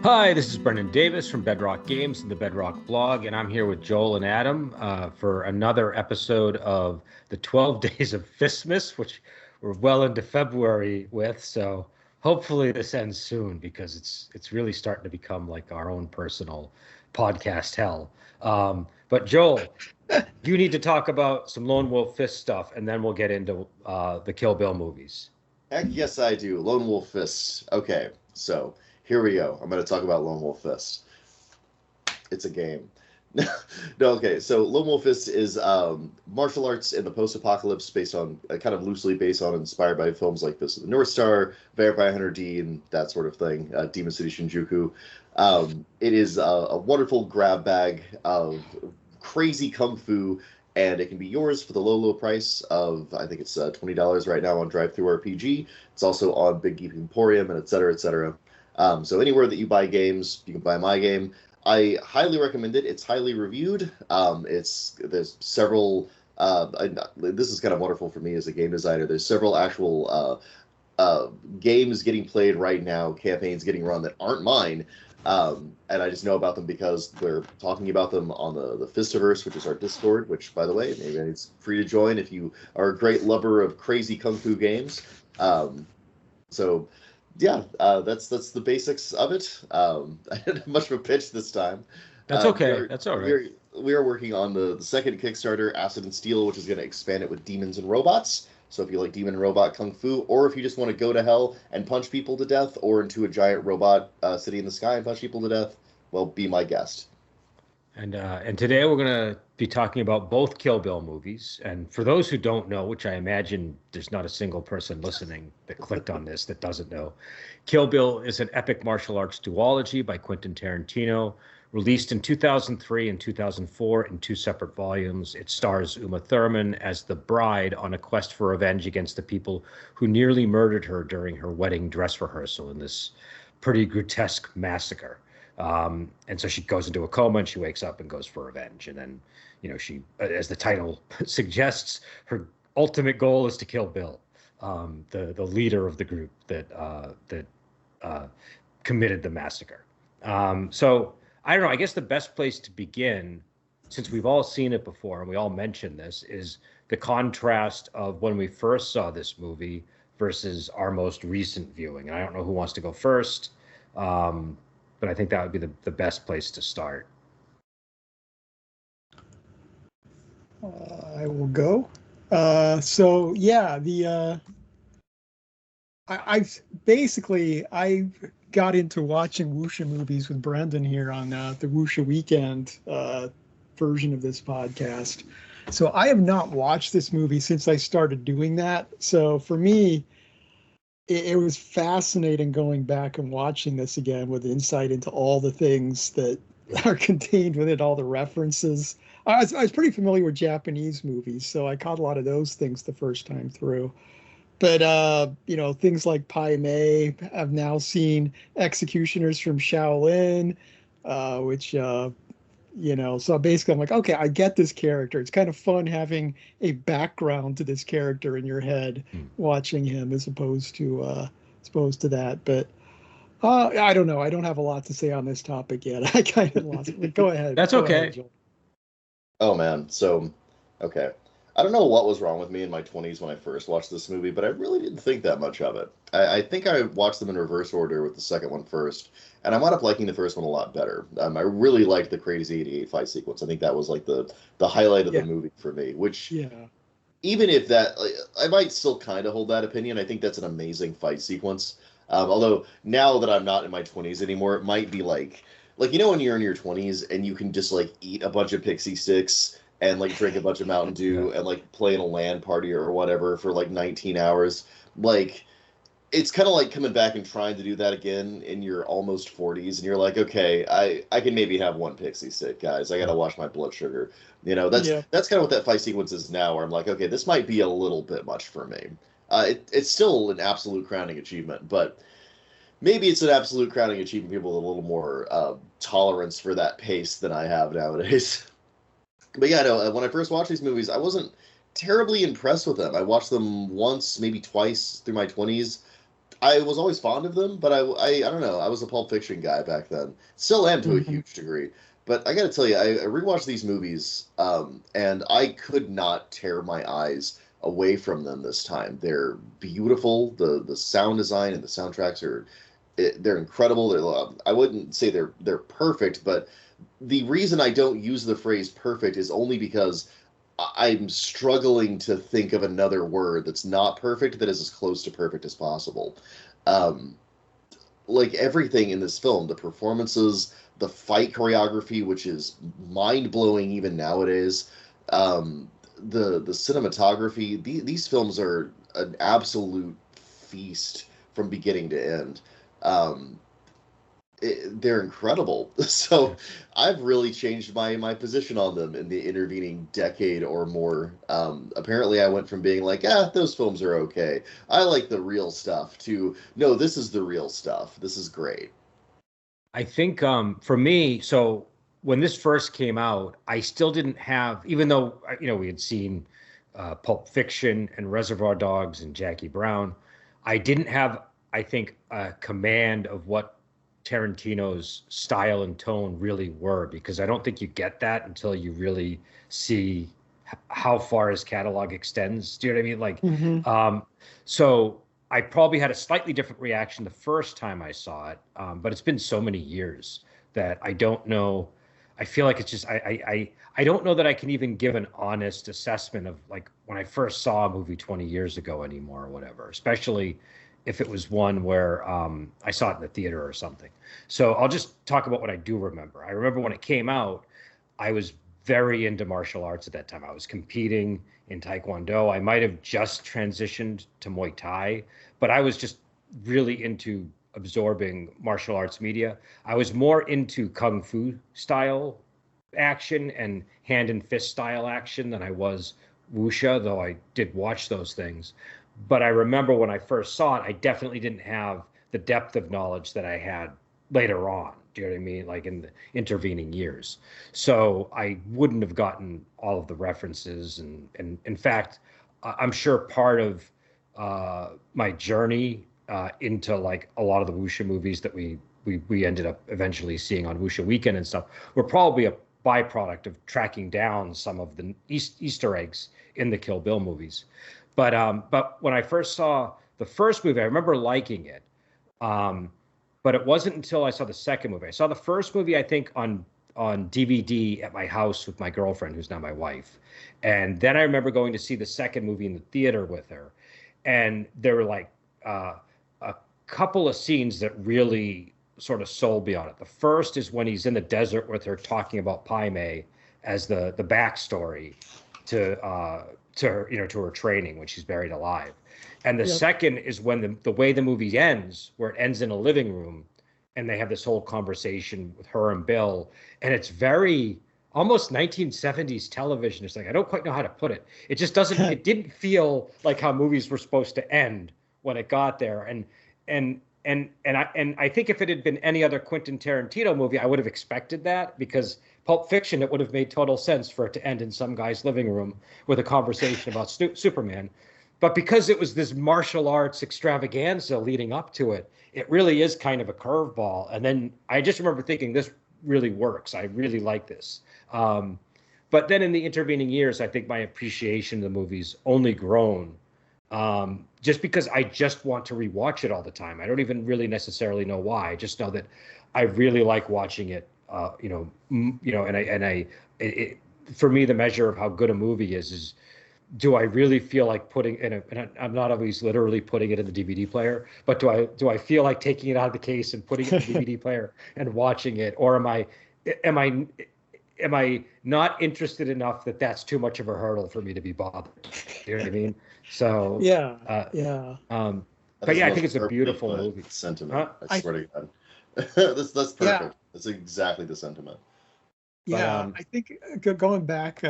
Hi, this is Brendan Davis from Bedrock Games and the Bedrock blog, and I'm here with Joel and Adam for another episode of the 12 Days of Fistmas, which we're well into February with. So hopefully this ends soon because it's really starting to become like our own personal podcast hell. But Joel, you need to talk about some Lone Wolf Fist stuff, and then we'll get into the Kill Bill movies. Heck yes, I do. Lone Wolf Fist. Okay, so here we go. I'm going to talk about Lone Wolf Fist. It's a game. No, okay. So Lone Wolf Fist is martial arts in the post-apocalypse, based on kind of loosely based on, inspired by films like this, The North Star, Vampire Hunter D, and that sort of thing. Demon City Shinjuku. It is a wonderful grab bag of crazy kung fu, and it can be yours for the low price of, I think it's $20 right now on DriveThru RPG. It's also on Big Geek Emporium, and et cetera, et cetera. So anywhere that you buy games, you can buy my game. I highly recommend it. It's highly reviewed. There's several. This is kind of wonderful for me as a game designer. There's several actual games getting played right now, campaigns getting run that aren't mine. And I just know about them because we're talking about them on the Fistiverse, which is our Discord, which, by the way, maybe it's free to join if you are a great lover of crazy kung fu games. So yeah, that's the basics of it. I didn't have much of a pitch this time. That's okay. That's all right. We are working on the second Kickstarter, Acid and Steel, which is going to expand it with demons and robots. So if you like demon and robot kung fu, or if you just want to go to hell and punch people to death, or into a giant robot city in the sky and punch people to death, well, be my guest. And today we're going to be talking about both Kill Bill movies. And for those who don't know, which I imagine there's not a single person listening that clicked on this that doesn't know, Kill Bill is an epic martial arts duology by Quentin Tarantino, released in 2003 and 2004 in two separate volumes. It stars Uma Thurman as the bride on a quest for revenge against the people who nearly murdered her during her wedding dress rehearsal in this pretty grotesque massacre. And so she goes into a coma and she wakes up and goes for revenge. And then, she, as the title suggests, her ultimate goal is to kill Bill, the leader of the group that committed the massacre. So I don't know. I guess the best place to begin, since we've all seen it before and we all mentioned this, is the contrast of when we first saw this movie versus our most recent viewing. And I don't know who wants to go first. But I think that would be the best place to start. I will go. I got into watching wuxia movies with Brendan here on the Wuxia Weekend version of this podcast. So I have not watched this movie since I started doing that. So for me, it was fascinating going back and watching this again with insight into all the things that are contained within, all the references. I was pretty familiar with Japanese movies, so I caught a lot of those things the first time through. But, things like Pai Mei, I've now seen Executioners from Shaolin, which, so basically I'm like, okay, I get this character. It's kind of fun having a background to this character in your head, watching him as opposed to that. But I don't know. I don't have a lot to say on this topic yet. I kind of lost it. Go ahead. That's okay. Joel. Oh man, so okay. I don't know what was wrong with me in my 20s when I first watched this movie, but I really didn't think that much of it. I think I watched them in reverse order with the second one first, and I wound up liking the first one a lot better. I really liked the Crazy 88 fight sequence. I think that was like the highlight of the movie for me, which, even if that, I might still kind of hold that opinion. I think that's an amazing fight sequence. Although now that I'm not in my 20s anymore, it might be like when you're in your 20s and you can just like eat a bunch of pixie sticks and like drink a bunch of Mountain Dew and like play in a LAN party or whatever for like 19 hours. Like, it's kind of like coming back and trying to do that again in your almost 40s, and you're like, okay, I can maybe have one pixie stick, guys. I gotta watch my blood sugar. That's kind of what that fight sequence is now, where I'm like, okay, this might be a little bit much for me. It's still an absolute crowning achievement, but maybe it's an absolute crowning achievement for people with a little more tolerance for that pace than I have nowadays. But yeah, no, when I first watched these movies, I wasn't terribly impressed with them. I watched them once, maybe twice through my 20s. I was always fond of them, but I don't know. I was a Pulp Fiction guy back then. Still am to a huge degree. But I got to tell you, I rewatched these movies, and I could not tear my eyes away from them this time. They're beautiful. The sound design and the soundtracks they're incredible. I wouldn't say they're perfect, but the reason I don't use the phrase perfect is only because I'm struggling to think of another word that's not perfect that is as close to perfect as possible. Like everything in this film, the performances, the fight choreography, which is mind-blowing even nowadays, the cinematography, these films are an absolute feast from beginning to end. They're incredible. So I've really changed my position on them in the intervening decade or more. Apparently I went from being like, those films are okay, I like the real stuff, to no, this is the real stuff, this is great. I think for me, so when this first came out, I still didn't have, even though we had seen Pulp Fiction and Reservoir Dogs and Jackie Brown, I didn't have, I think, a command of what Tarantino's style and tone really were, because I don't think you get that until you really see how far his catalog extends. Do you know what I mean? Like, so I probably had a slightly different reaction the first time I saw it, but it's been so many years that I don't know. I feel like it's just I don't know that I can even give an honest assessment of like when I first saw a movie 20 years ago anymore or whatever, especially if it was one where I saw it in the theater or something. So I'll just talk about what I do remember. I remember when it came out, I was very into martial arts at that time. I was competing in Taekwondo. I might have just transitioned to Muay Thai, but I was just really into absorbing martial arts media. I was more into Kung Fu style action and hand and fist style action than I was wuxia, though I did watch those things. But I remember when I first saw it, I definitely didn't have the depth of knowledge that I had later on. Do you know what I mean? Like in the intervening years. So I wouldn't have gotten all of the references. And in fact, I'm sure part of my journey into like a lot of the wuxia movies that we ended up eventually seeing on Wuxia Weekend and stuff were probably a byproduct of tracking down some of the Easter eggs in the Kill Bill movies. But when I first saw the first movie, I remember liking it. But it wasn't until I saw the second movie. I saw the first movie, I think, on DVD at my house with my girlfriend, who's now my wife. And then I remember going to see the second movie in the theater with her. And there were like a couple of scenes that really sort of sold me on it. The first is when he's in the desert with her talking about Pai Mei as the backstory to her, to her training when she's buried alive. And the second is when the way the movie ends, where it ends in a living room and they have this whole conversation with her and Bill. And it's very almost 1970s television. It's like, I don't quite know how to put it. It just doesn't, it didn't feel like how movies were supposed to end when it got there. And I think if it had been any other Quentin Tarantino movie, I would have expected that, because Pulp Fiction, it would have made total sense for it to end in some guy's living room with a conversation about Superman. But because it was this martial arts extravaganza leading up to it, it really is kind of a curveball. And then I just remember thinking, this really works. I really like this. But then in the intervening years, I think my appreciation of the movie's only grown, just because I just want to rewatch it all the time. I don't even really necessarily know why. I just know that I really like watching it. For me, the measure of how good a movie is do I really feel like putting in and I'm not always literally putting it in the DVD player, but do I feel like taking it out of the case and putting it in the DVD player and watching it, or am I not interested enough that that's too much of a hurdle for me to be bothered? You know what I mean? So but yeah, I think it's a beautiful movie. Sentiment. I swear to God, that's perfect. Yeah. That's exactly the sentiment. Yeah, I think going back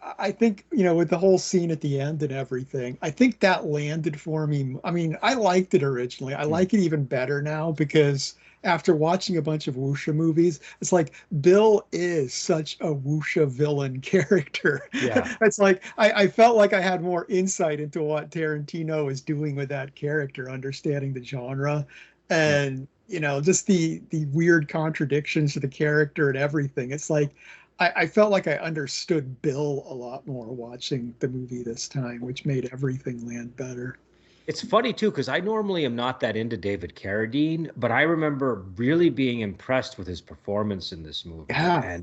I think, with the whole scene at the end and everything, I think that landed for me. I mean, I liked it originally. I like it even better now because after watching a bunch of wuxia movies, it's like Bill is such a wuxia villain character. Yeah. It's like I felt like I had more insight into what Tarantino is doing with that character, understanding the genre and just the weird contradictions to the character and everything. It's like I felt like I understood Bill a lot more watching the movie this time, which made everything land better. It's funny too, because I normally am not that into David Carradine, but I remember really being impressed with his performance in this movie. Yeah.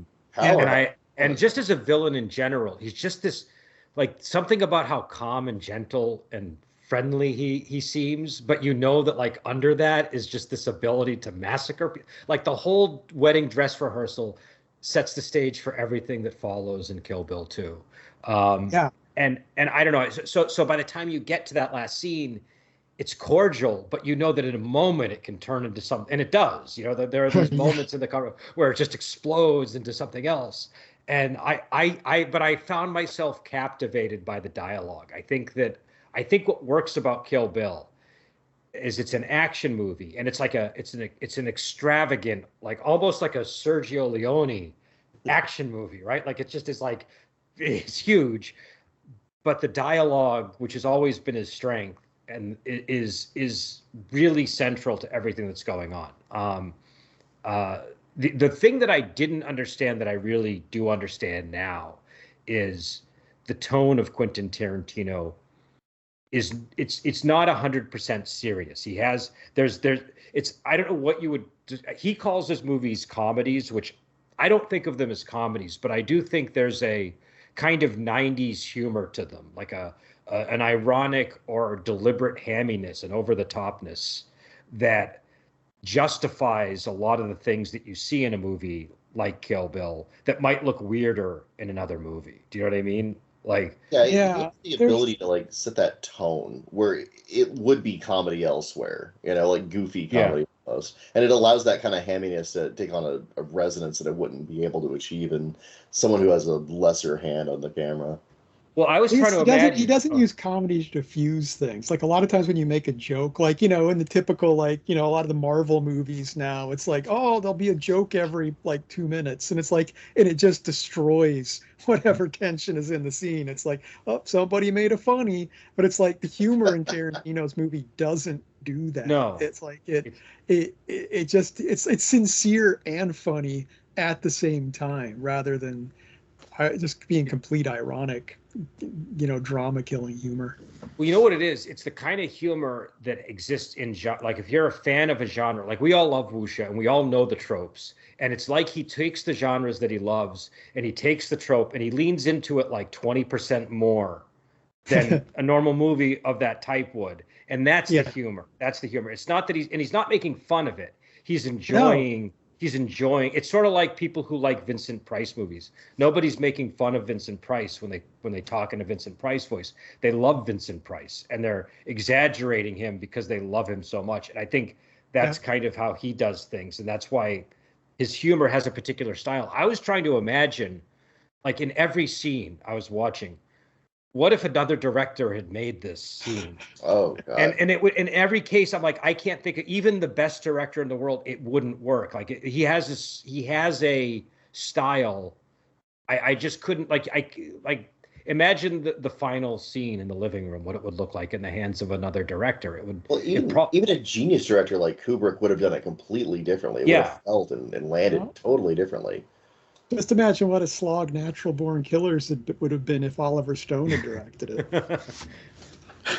And just as a villain in general, he's just this, like, something about how calm and gentle and friendly he seems, but that, like, under that is just this ability to massacre people. Like, the whole wedding dress rehearsal sets the stage for everything that follows in Kill Bill 2. And I don't know. So by the time you get to that last scene, it's cordial, but that in a moment it can turn into something, and it does. There are those moments in the cover where it just explodes into something else. And but I found myself captivated by the dialogue. I think what works about Kill Bill is it's an action movie, and it's an extravagant, like almost like a Sergio Leone action movie, right? Like it just is like, it's huge. But the dialogue, which has always been his strength, and is really central to everything that's going on. The thing that I didn't understand that I really do understand now is the tone of Quentin Tarantino. It's not 100% serious. I don't know what you would. He calls his movies comedies, which I don't think of them as comedies, but I do think there's a kind of 90s humor to them, like an ironic or deliberate hamminess and over-the-topness that justifies a lot of the things that you see in a movie like Kill Bill that might look weirder in another movie. Do you know what I mean? Like, the ability to, like, set that tone where it would be comedy elsewhere, like goofy comedy almost. And it allows that kind of hamminess to take on a resonance that it wouldn't be able to achieve in someone who has a lesser hand on the camera. Well, I was trying to imagine. He doesn't use comedy to diffuse things. Like a lot of times when you make a joke, like, in the typical, like, a lot of the Marvel movies now, it's like, oh, there'll be a joke every, like, 2 minutes. And it's like, and it just destroys whatever tension is in the scene. It's like, oh, somebody made a funny. But it's like the humor in Tarantino's movie doesn't do that. No. It's like, it's sincere and funny at the same time, rather than just being complete ironic, drama killing humor. Well, you know what it is? It's the kind of humor that exists in like, if you're a fan of a genre, like we all love wuxia and we all know the tropes, and it's like he takes the genres that he loves and he takes the trope and he leans into it like 20% more than a normal movie of that type would. And that's the humor. That's the humor. It's not that he's not making fun of it. He's enjoying. No. He's enjoying. It's sort of like people who like Vincent Price movies. Nobody's making fun of Vincent Price when they talk in a Vincent Price voice. They love Vincent Price and they're exaggerating him because they love him so much. And I think that's kind of how he does things, and that's why his humor has a particular style. I was trying to imagine, like, in every scene I was watching, what if another director had made this scene? Oh, God. And it would, in every case, I'm like, I can't think of even the best director in the world. It wouldn't work. Like, he has a style. I just couldn't, imagine the final scene in the living room, what it would look like in the hands of another director. It would. Well, even a genius director like Kubrick would have done it completely differently. It would have felt and landed totally differently. Just imagine what a slog Natural Born Killers would have been if Oliver Stone had directed it.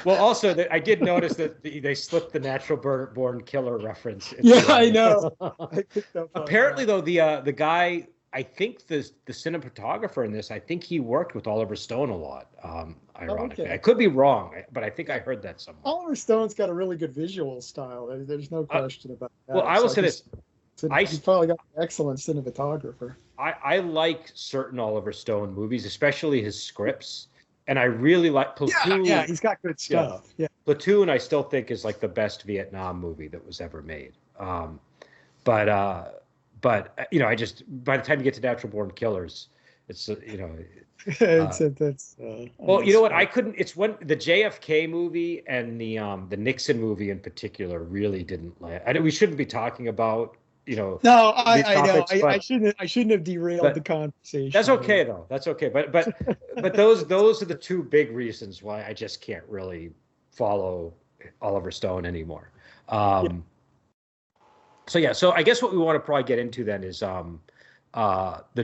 Well, also, I did notice that they slipped the Natural Born Killer reference. I know. I picked up on Apparently, that. though, the guy, I think the cinematographer in this, I think he worked with Oliver Stone a lot, ironically. Okay. I could be wrong, but I think I heard that somewhere. Oliver Stone's got a really good visual style. There's no question about that. Well, I will say this. He's probably got an excellent cinematographer. I like certain Oliver Stone movies, especially his scripts. And I really like Platoon. Yeah, he's got good stuff. Yeah. Platoon, I still think, is like the best Vietnam movie that was ever made. But I just, by the time you get to Natural Born Killers, It's you know. Well, you know what? I couldn't. It's when the JFK movie and the Nixon movie in particular really didn't land. I know we shouldn't be talking about No, these I know. topics, but I shouldn't have derailed the conversation. That's okay though. That's okay. But those are the two big reasons why I just can't really follow Oliver Stone anymore. So I guess what we want to probably get into then is the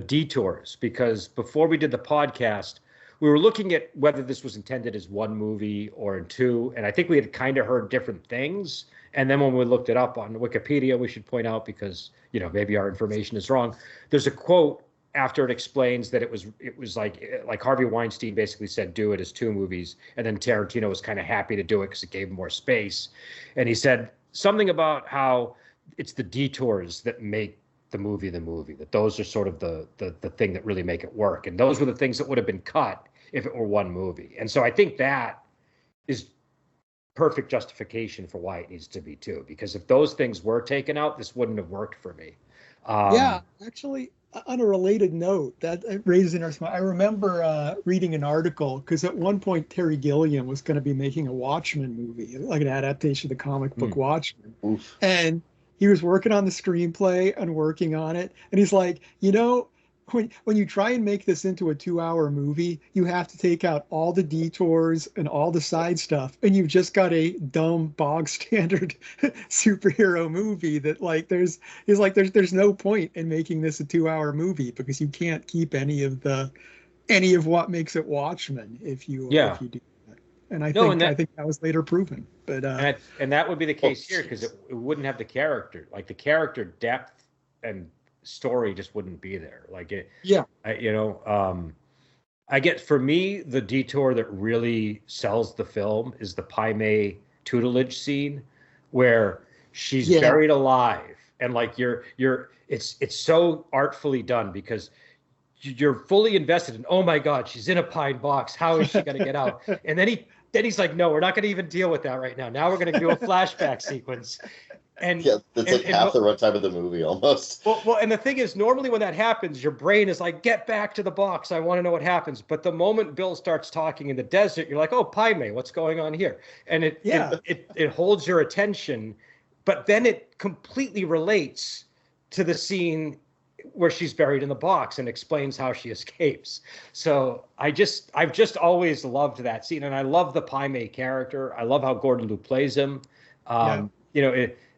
detours, because before we did the podcast, we were looking at whether this was intended as one movie or in two, and I think we had kind of heard different things. And then when we looked it up on Wikipedia, we should point out, because maybe our information is wrong, there's a quote after it explains that it was like Harvey Weinstein basically said, do it as two movies, and then Tarantino was kind of happy to do it because it gave him more space. And he said something about how it's the detours that make the movie, that those are sort of the thing that really make it work. And those were the things that would have been cut if it were one movie. And so I think that is perfect justification for why it needs to be two, because if those things were taken out, this wouldn't have worked for me. Actually, on a related note, that raises interesting. I remember reading an article, because at one point Terry Gilliam was going to be making a Watchmen movie, like an adaptation of the comic book Watchmen. Oof. And he was working on the screenplay and working on it. And he's like, when you try and make this into a 2-hour movie, you have to take out all the detours and all the side stuff, and you've just got a dumb bog standard superhero movie that there's no point in making this a 2-hour movie, because you can't keep any of what makes it Watchmen if you do that. And I think that was later proven. But and that would be the case here, because it wouldn't have the character, like the character depth and story just wouldn't be there. I get, for me, the detour that really sells the film is the Pai Mei tutelage scene, where she's buried alive, and it's so artfully done, because you're fully invested in, oh my God, she's in a pine box, how is she going to get out? And then he's like, no, we're not going to even deal with that right now. Now we're going to do a flashback sequence. And that's half the runtime of the movie almost. Well, and the thing is, normally when that happens, your brain is like, get back to the box. I want to know what happens. But the moment Bill starts talking in the desert, you're like, oh, Pai Mei, what's going on here? And it holds your attention, but then it completely relates to the scene where she's buried in the box and explains how she escapes. So I've just always loved that scene, and I love the Pai Mei character. I love how Gordon Liu plays him.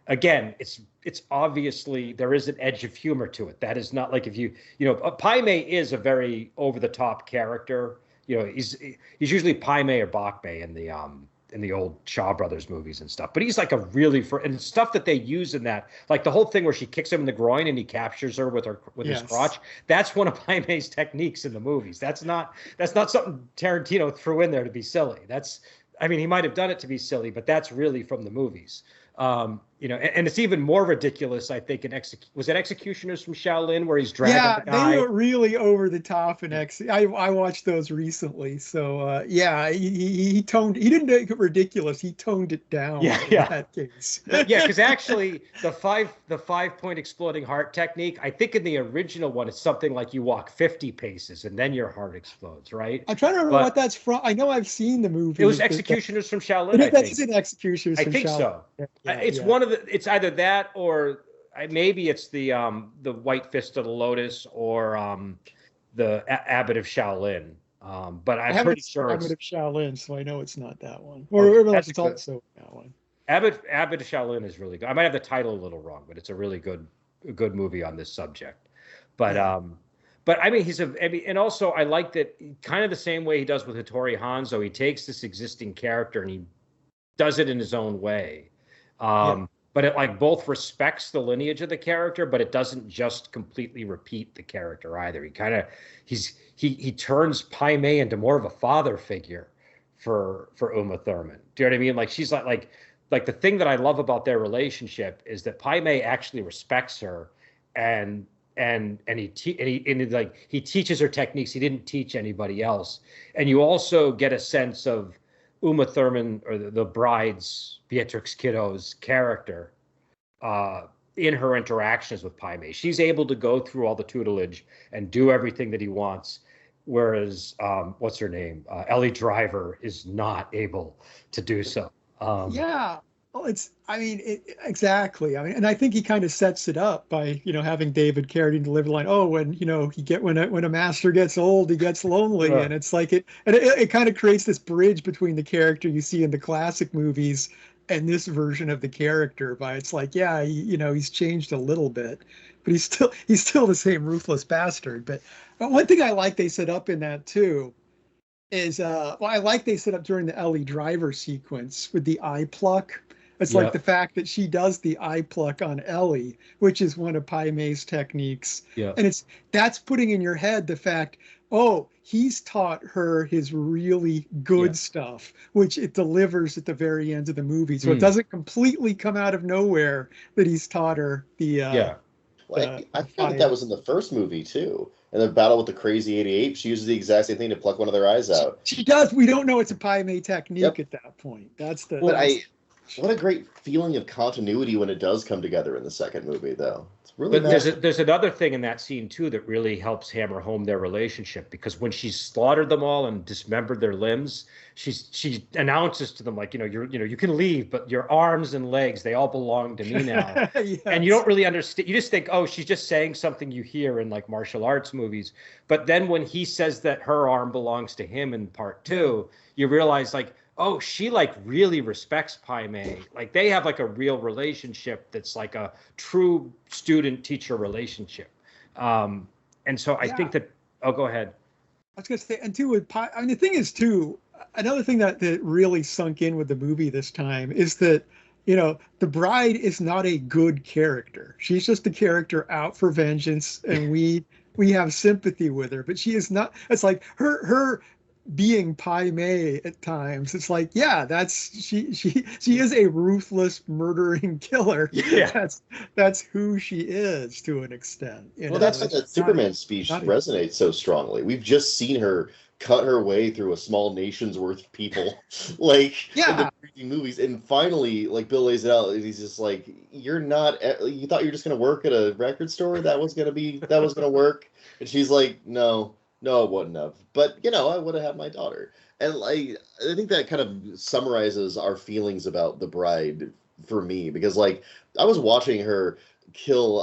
Again, it's obviously, there is an edge of humor to it. That is not like, if Pai Mei is a very over the top character. He's usually Pai Mei or Bok Mei in the old Shaw Brothers movies and stuff. But he's like a really, and stuff that they use in that, like the whole thing where she kicks him in the groin and he captures her with his crotch. That's one of Pai Mei's techniques in the movies. That's not something Tarantino threw in there to be silly. He might have done it to be silly, but that's really from the movies. And it's even more ridiculous, I think, was it Executioners from Shaolin, where he's dragging the guy? They were really over the top in I watched those recently. So he didn't make it ridiculous. He toned it down in that case. Because actually the 5-point exploding heart technique, I think in the original one, it's something like you walk 50 paces and then your heart explodes, right? I'm trying to remember what that's from. I know I've seen the movie. It was Executioners from Shaolin, I think. That's in Executioners from Shaolin. I think so. It's either that, or maybe it's the White Fist of the Lotus, or the Abbot of Shaolin. But I'm pretty sure it's Abbot of Shaolin, so I know it's not that one. Or it's also that one. Abbot of Shaolin is really good. I might have the title a little wrong, but it's a really good movie on this subject. But and also I like that, kind of the same way he does with Hattori Hanzo. He takes this existing character and he does it in his own way. But it both respects the lineage of the character, but it doesn't just completely repeat the character either. He turns Pai Mei into more of a father figure for Uma Thurman. Do you know what I mean? Like, she's like the thing that I love about their relationship is that Pai Mei actually respects her, and he teaches her techniques he didn't teach anybody else. And you also get a sense of Uma Thurman, or the bride's, Beatrix Kiddo's character, in her interactions with Pai Mei. She's able to go through all the tutelage and do everything that he wants, whereas what's her name, Ellie Driver, is not able to do so. Yeah. Well, exactly. I mean, and I think he kind of sets it up by, having David Carradine deliver the line, "Oh, when a master gets old, he gets lonely," Yeah. and it's like it kind of creates this bridge between the character you see in the classic movies and this version of the character. But it's like, yeah, he's changed a little bit, but he's still the same ruthless bastard. But one thing I like they set up in that too is I like they set up during the Ellie Driver sequence with the eye pluck. It's like the fact that she does the eye pluck on Ellie, which is one of Pai Mei's techniques. Yeah. And that's putting in your head the fact, oh, he's taught her his really good stuff, which it delivers at the very end of the movie. So it doesn't completely come out of nowhere that he's taught her the Well, I forgot that was in the first movie too. In the battle with the crazy 88, she uses the exact same thing to pluck one of their eyes out. She does. We don't know it's a Pai Mei technique at that point. What a great feeling of continuity when it does come together in the second movie, though. It's really But there's another thing in that scene too that really helps hammer home their relationship, because when she's slaughtered them all and dismembered their limbs, she announces to them, like, you can leave, but your arms and legs, they all belong to me now. Yes. And you don't really understand. You just think, oh, she's just saying something you hear in like martial arts movies. But then when he says that her arm belongs to him in part 2, you realize, like, oh, she like really respects Pai Mei. Like they have like a real relationship that's like a true student-teacher relationship. And so I think that, go ahead. I was going to say, and too, with Pai, I mean, the thing is too, another thing that really sunk in with the movie this time is that, the bride is not a good character. She's just a character out for vengeance, and we have sympathy with her, but she is not. It's like her being Pai Mei at times. It's like, she is a ruthless murdering killer. Yeah, that's who she is to an extent. That's why that Superman speech resonates so strongly. We've just seen her cut her way through a small nation's worth of people, in the movies, and finally, like, Bill lays it out, and he's just like, you thought you were just gonna work at a record store? That was gonna work? And she's like, no, it wouldn't have. But, I would have had my daughter. And I think that kind of summarizes our feelings about the bride for me, because, like, I was watching her kill,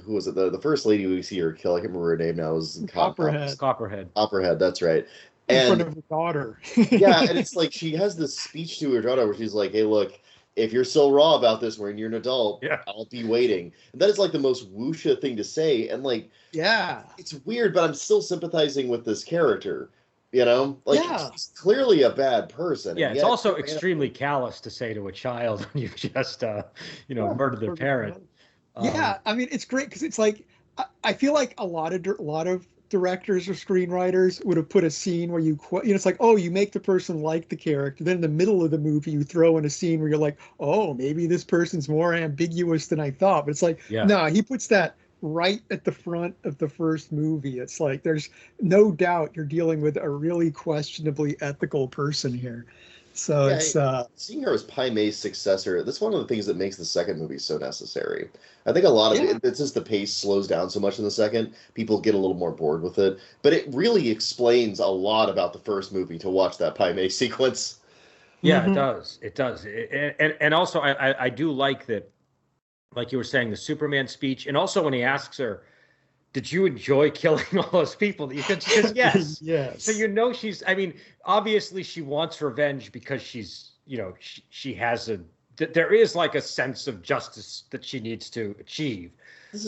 who was it? The first lady we see her kill, I can't remember her name now, was Copperhead. Copperhead, that's right. In front of her daughter. Yeah, and it's like she has this speech to her daughter where she's like, hey, look, if you're still raw about this when you're an adult, I'll be waiting. And that is like the most wuxia thing to say. And like, it's weird, but I'm still sympathizing with this character. He's clearly a bad person. Yeah, it's also extremely callous to say to a child when you've just, murdered their parent. I mean, it's great because it's like, I feel like a lot of directors or screenwriters would have put a scene where it's like, oh, you make the person like the character. Then in the middle of the movie, you throw in a scene where you're like, oh, maybe this person's more ambiguous than I thought. But it's like, no, he puts that right at the front of the first movie. It's like, there's no doubt you're dealing with a really questionably ethical person here. So it's seeing her as Pai Mei's successor, that's one of the things that makes the second movie so necessary. I think a lot of it's just the pace slows down so much in the second, people get a little more bored with it. But it really explains a lot about the first movie to watch that Pai Mei sequence. Yeah, it does. And also I do like that, like you were saying, the Superman speech, and also when he asks her, did you enjoy killing all those people? She says yes. Yes. So she's, I mean, obviously she wants revenge because she's, she has there is like a sense of justice that she needs to achieve.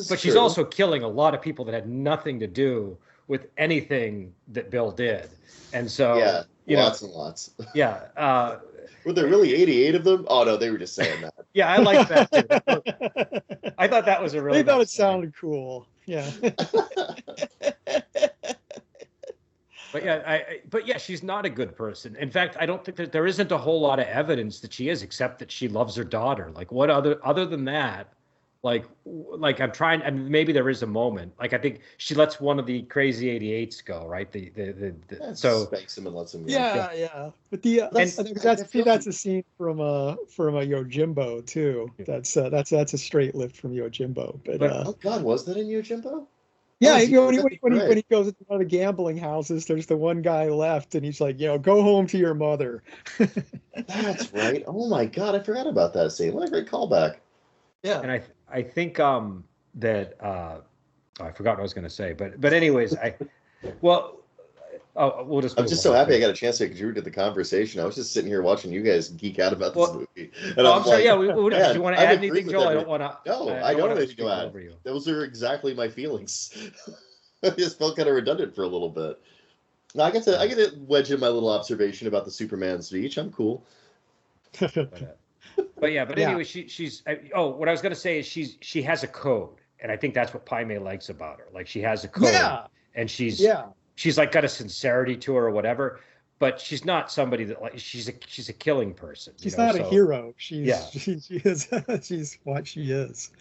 But she's also killing a lot of people that had nothing to do with anything that Bill did. And so lots and lots. Yeah. Were there really 88 of them? Oh no, they were just saying that. Yeah, I like that too. I thought that was a really. They thought it sounded cool. Yeah. But she's not a good person. In fact, I don't think that there isn't a whole lot of evidence that she is, except that she loves her daughter. Like, what other than that, I'm trying, I mean, maybe there is a moment. Like, I think she lets one of the crazy 88s go, right? So spanks him and lets him go. Yeah. But that's a scene from a Yojimbo too. That's a straight lift from Yojimbo. But oh God, was that in Yojimbo? Yeah, when he goes into one of the gambling houses, there's the one guy left, and he's like, go home to your mother. That's right. Oh my God, I forgot about that scene. What a great callback. Yeah. And I think that I forgot what I was going to say, but anyways, we'll just. I'm just so happy I got a chance to contribute to the conversation. I was just sitting here watching you guys geek out about this movie. And I'm sorry. Yeah, do you want to add anything, Joel? I don't want to. No, I don't have anything to add. Those are exactly my feelings. I just felt kind of redundant for a little bit. No, I get to wedge in my little observation about the Superman speech. I'm cool. But anyway, she's. What I was going to say is she has a code, and I think that's what Paime likes about her. Like, she has a code, and she's like got a sincerity to her or whatever, but she's not somebody that, like, she's a killing person. She's not a hero. She is she's what she is.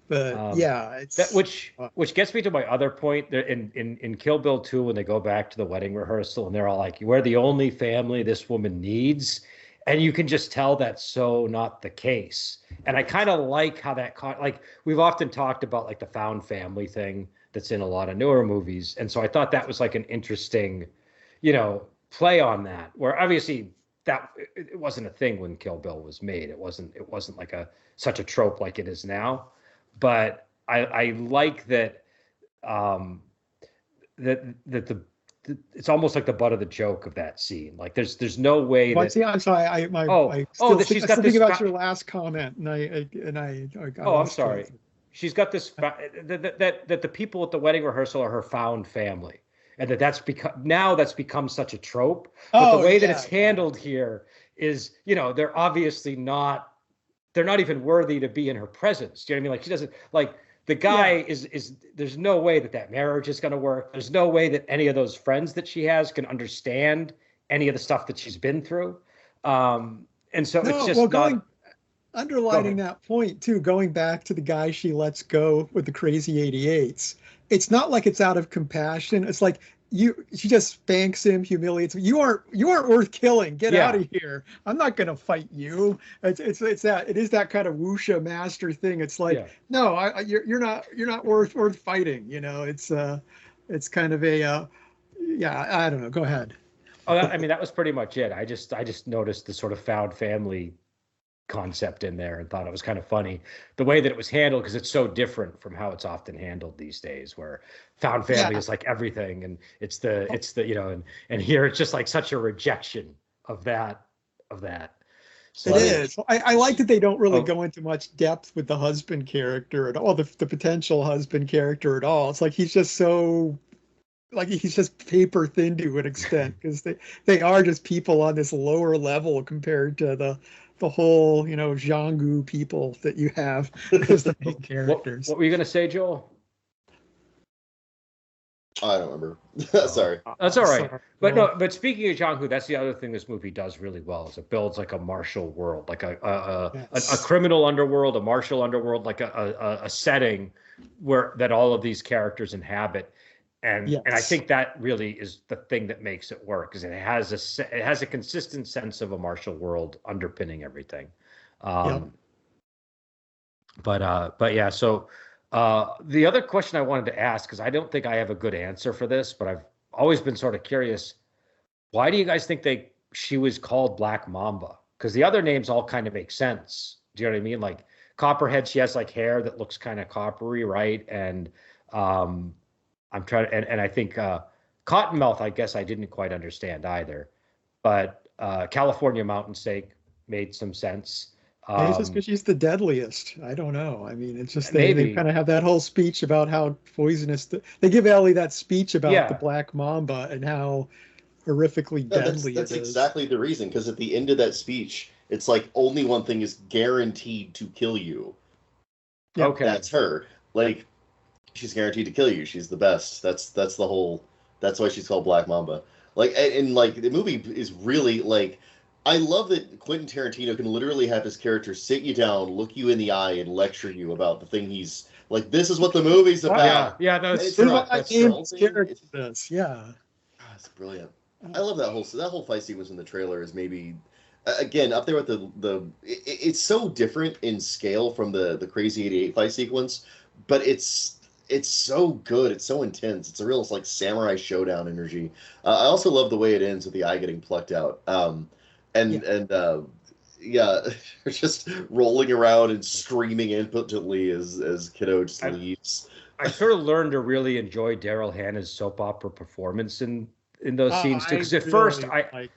But it's that, which gets me to my other point. In Kill Bill 2, when they go back to the wedding rehearsal and they're all like, "We're the only family this woman needs," and you can just tell that's so not the case. And I kind of like how like, we've often talked about like the found family thing that's in a lot of newer movies. And so I thought that was like an interesting, play on that, where obviously that it wasn't a thing when Kill Bill was made. It wasn't like such a trope like it is now. But I like that it's almost like the butt of the joke of that scene. Like, there's no way that. See, I'm sorry. I still think about your last comment, and I'm sorry. She's got this that the people at the wedding rehearsal are her found family, and that's become such a trope. But the way that it's handled here is, they're obviously not. They're not even worthy to be in her presence. Do you know what I mean? Like, she doesn't like. The guy is there's no way that marriage is going to work. There's no way that any of those friends that she has can understand any of the stuff that she's been through. And so it's just underlining that point too, going back to the guy she lets go with the crazy 88s. It's not like it's out of compassion. It's like she just spanks him, humiliates him. You aren't worth killing. Get out of here. I'm not going to fight you. It is that kind of wuxia master thing. It's like, no, you're not worth fighting. It's kind of a, I don't know. Go ahead. I mean, that was pretty much it. I just noticed the sort of found family concept in there and thought it was kind of funny the way that it was handled, because it's so different from how it's often handled these days, where found family is like everything, and it's the and here it's just like such a rejection of that. So it is. I like that they don't really go into much depth with the husband character at all, the potential husband character at all. It's like he's just so, like, he's just paper thin to an extent, because they are just people on this lower level compared to the whole, Jianghu people that you have as the main characters. What were you going to say, Joel? I don't remember. Sorry. That's all right. But speaking of Jianghu, that's the other thing this movie does really well, is it builds like a martial world, like a criminal underworld, a martial underworld, like a setting that all of these characters inhabit. And I think that really is the thing that makes it work, because it has a consistent sense of a martial world underpinning everything. But yeah. So the other question I wanted to ask, because I don't think I have a good answer for this, but I've always been sort of curious, why do you guys think she was called Black Mamba? Because the other names all kind of make sense. Do you know what I mean? Like Copperhead, she has like hair that looks kind of coppery, right? And I'm trying to, and I think Cottonmouth, I guess I didn't quite understand either, but California Mountain Steak made some sense. Maybe it's just because she's the deadliest. I don't know. I mean, it's just they kind of have that whole speech about how poisonous. They give Ellie that speech about the Black Mamba and how horrifically deadly that's it is. Exactly the reason, because at the end of that speech, it's like only one thing is guaranteed to kill you. Yeah. Okay. That's her. Like, she's guaranteed to kill you. She's the best. That's the whole. That's why she's called Black Mamba. Like, and like the movie is really like I love that Quentin Tarantino can literally have his character sit you down, look you in the eye, and lecture you about the thing he's like. This is what the movie's about. Yeah, This is what I named his character this. Yeah, it's brilliant. I love that whole fight sequence in the trailer is maybe again up there with it's so different in scale from the Crazy 88 fight sequence, but it's so good. It's so intense. It's a real like samurai showdown energy. I also love the way it ends with the eye getting plucked out. Just rolling around and screaming impotently as Kiddo just leaves. I sort of learned to really enjoy Daryl Hannah's soap opera performance in those scenes too. Because at first, when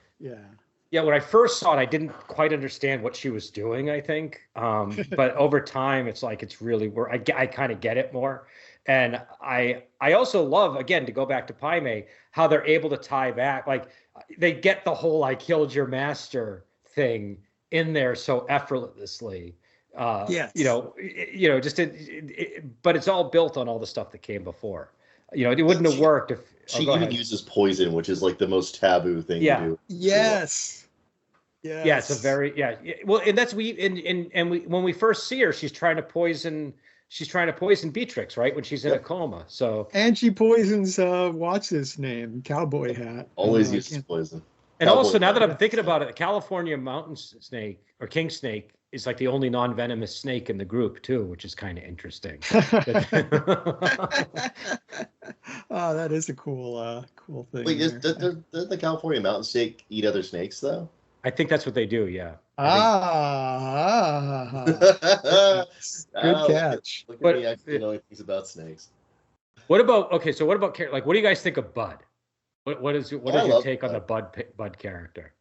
I first saw it, I didn't quite understand what she was doing. I think, but over time, it's like it's really where I kind of get it more. And I also love, again, to go back to Paime, how they're able to tie back, like they get the whole "I killed your master" thing in there so effortlessly. Yes. But it's all built on all the stuff that came before. It wouldn't have worked if she even uses poison, which is like the most taboo thing to do. Yes. Yes. Yeah, it's a very well, and that's when we first see her, she's trying to poison Beatrix, right? When she's in a coma. So and she poisons what's his name? Cowboy Hat. Always uses poison. And also, now that I'm thinking about it, California mountain snake or king snake is like the only non-venomous snake in the group too, which is kind of interesting. Oh, that is a cool thing. Wait, does the California mountain snake eat other snakes though? I think that's what they do. Yeah. Good catch. Look at me actually knowing things about snakes. What about what do you guys think of Bud? What is your take on the Bud character?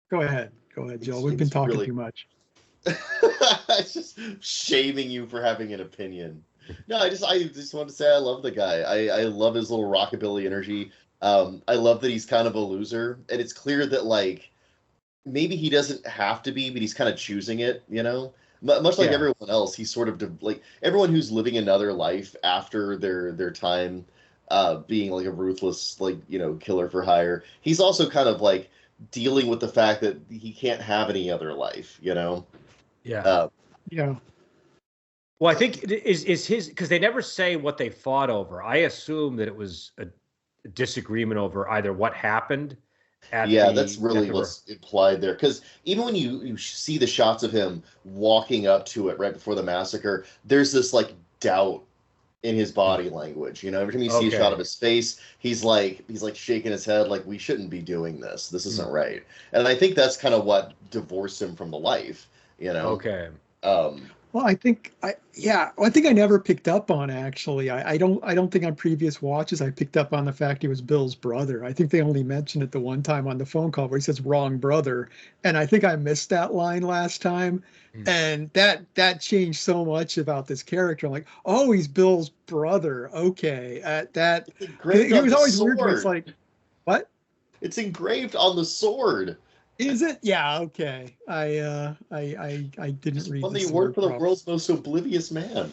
Go ahead, Joel. We've been talking too much. It's just shaming you for having an opinion. No, I just want to say I love the guy. I love his little rockabilly energy. I love that he's kind of a loser, and it's clear that like maybe he doesn't have to be, but he's kind of choosing it. Much like everyone else, he's sort of like everyone who's living another life after their time being like a ruthless killer for hire. He's also kind of like dealing with the fact that he can't have any other life. Yeah. Yeah. Well, I think is his, because they never say what they fought over. I assume that it was a disagreement over either what happened. That's really what's implied there. Because even when you see the shots of him walking up to it right before the massacre, there's this like doubt in his body language. Every time you see a shot of his face, he's like shaking his head like, we shouldn't be doing this. This isn't right. And I think that's kind of what divorced him from the life. Okay. Well, I think I never picked up on actually. I don't think on previous watches I picked up on the fact he was Bill's brother. I think they only mentioned it the one time on the phone call where he says "wrong brother," and I think I missed that line last time, and that changed so much about this character. I'm like, oh, he's Bill's brother. Okay, he was always weird. It's like, what? It's engraved on the sword. Is it? Yeah. Okay. I didn't read. Won the award for the world's most oblivious man.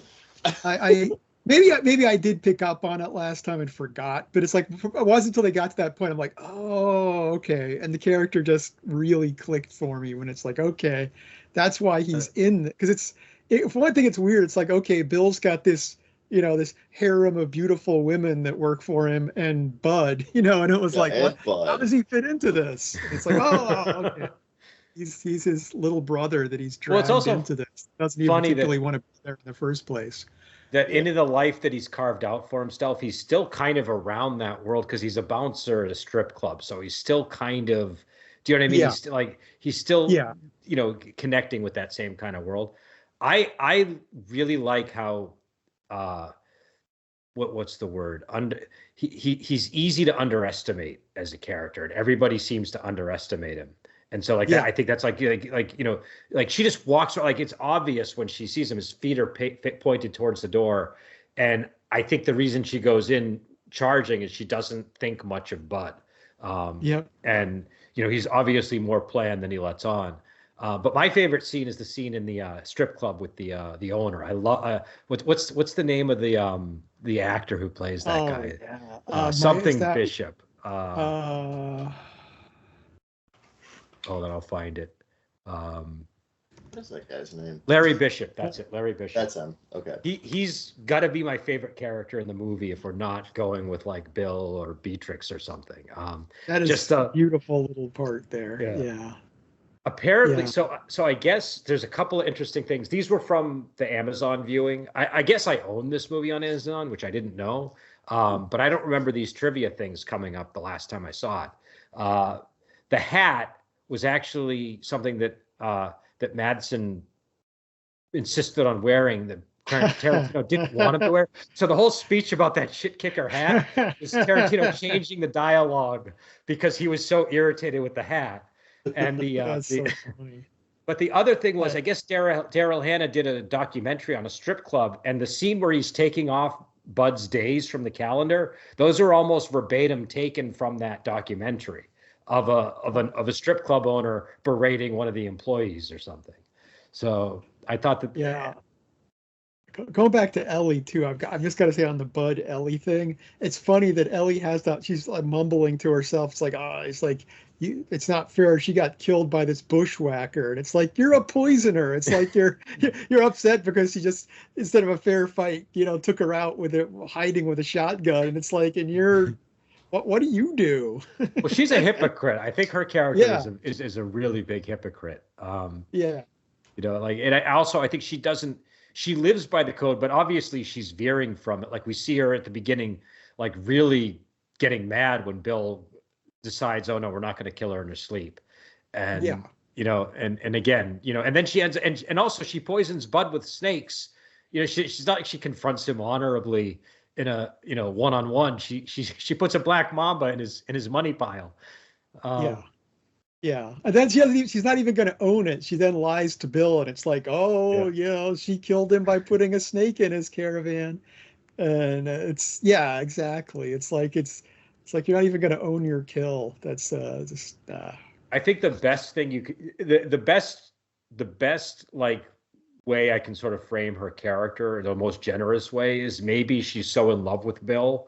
Maybe I did pick up on it last time and forgot, but it's like it wasn't until they got to that point I'm like, oh, okay, and the character just really clicked for me when it's like, okay, that's why he's in, because for one thing it's weird. It's like, okay, Bill's got this this harem of beautiful women that work for him and Bud, and it was like, what? How does he fit into this? It's like, oh, okay. He's his little brother that he's dragged into this. Doesn't even particularly want to be there in the first place. That into the life that he's carved out for himself, he's still kind of around that world because he's a bouncer at a strip club. So he's still kind of, do you know what I mean? Yeah. He's still connecting with that same kind of world. I really like how what's the word? He's easy to underestimate as a character, and everybody seems to underestimate him. And so I think that's like she just walks, like it's obvious when she sees him, his feet are pointed towards the door. And I think the reason she goes in charging is she doesn't think much of Bud. And he's obviously more planned than he lets on. But my favorite scene is the scene in the strip club with the owner. I love what's the name of the actor who plays that guy? Bishop. Hold on, I'll find it. What's that guy's name? Larry Bishop. That's it. Larry Bishop. That's him. Okay. He's got to be my favorite character in the movie if we're not going with like Bill or Beatrix or something. That is just a beautiful little part there. Yeah. Apparently, so I guess there's a couple of interesting things. These were from the Amazon viewing. I guess I own this movie on Amazon, which I didn't know. But I don't remember these trivia things coming up the last time I saw it. The hat was actually something that that Madsen insisted on wearing that Tarantino didn't want him to wear. So the whole speech about that shit kicker hat is Tarantino changing the dialogue because he was so irritated with the hat. And but the other thing was, I guess Daryl Hannah did a documentary on a strip club, and the scene where he's taking off Bud's days from the calendar, those are almost verbatim taken from that documentary of a strip club owner berating one of the employees or something. So I thought that going back to Ellie too, I've just got to say on the Bud Ellie thing, it's funny that Ellie has that, she's like mumbling to herself. It's like, it's not fair. She got killed by this bushwhacker, and it's like, you're a poisoner. It's like you're upset because she just, instead of a fair fight, took her out with it, hiding with a shotgun, and it's like, and you're. What do you do? Well, she's a hypocrite. I think her character is a really big hypocrite. And I think she lives by the code, but obviously she's veering from it. Like we see her at the beginning, like really getting mad when Bill decides, oh no, we're not going to kill her in her sleep. And, and again, and then she ends, and also she poisons Bud with snakes. She's not like she confronts him honorably in a one-on-one. She puts a black mamba in his money pile. And then she's not even going to own it. She then lies to Bill, and it's like, she killed him by putting a snake in his caravan. And it's exactly. It's like you're not even going to own your kill. That's I think the best thing you could, the best like way I can sort of frame her character, the most generous way, is maybe she's so in love with Bill,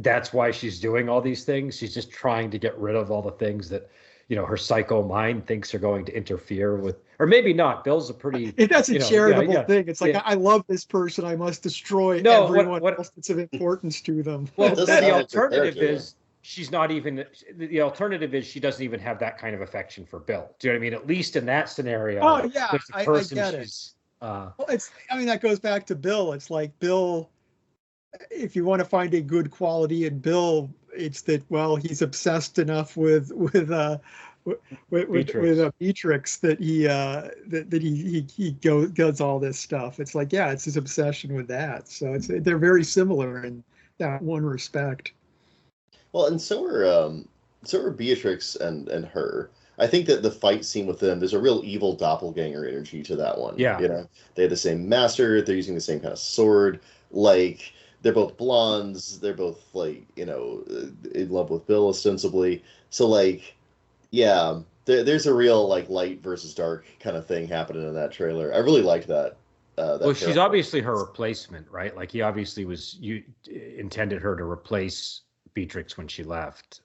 that's why she's doing all these things. She's just trying to get rid of all the things that her psycho mind thinks are going to interfere with, or maybe not. Bill's a pretty that's a charitable thing. It's like, I love this person, I must destroy everyone else that's of importance to them. Well, the alternative is she's not even, the alternative is she doesn't even have that kind of affection for Bill. Do you know what I mean? At least in that scenario. Oh yeah, I get it. Well, that goes back to Bill. It's like Bill, if you want to find a good quality in Bill, it's that, well, he's obsessed enough with Beatrix that he does all this stuff. It's like, it's his obsession with that. So they're very similar in that one respect. Well, and so are Beatrix and her. I think that the fight scene with them, there's a real evil doppelganger energy to that one. Yeah. They have the same master. They're using the same kind of sword. Like, they're both blondes. They're both, like, in love with Bill, ostensibly. So, like, there's a real, like, light versus dark kind of thing happening in that trailer. I really liked that. Well, she's obviously her replacement, right? Like, he obviously intended her to replace Beatrix when she left,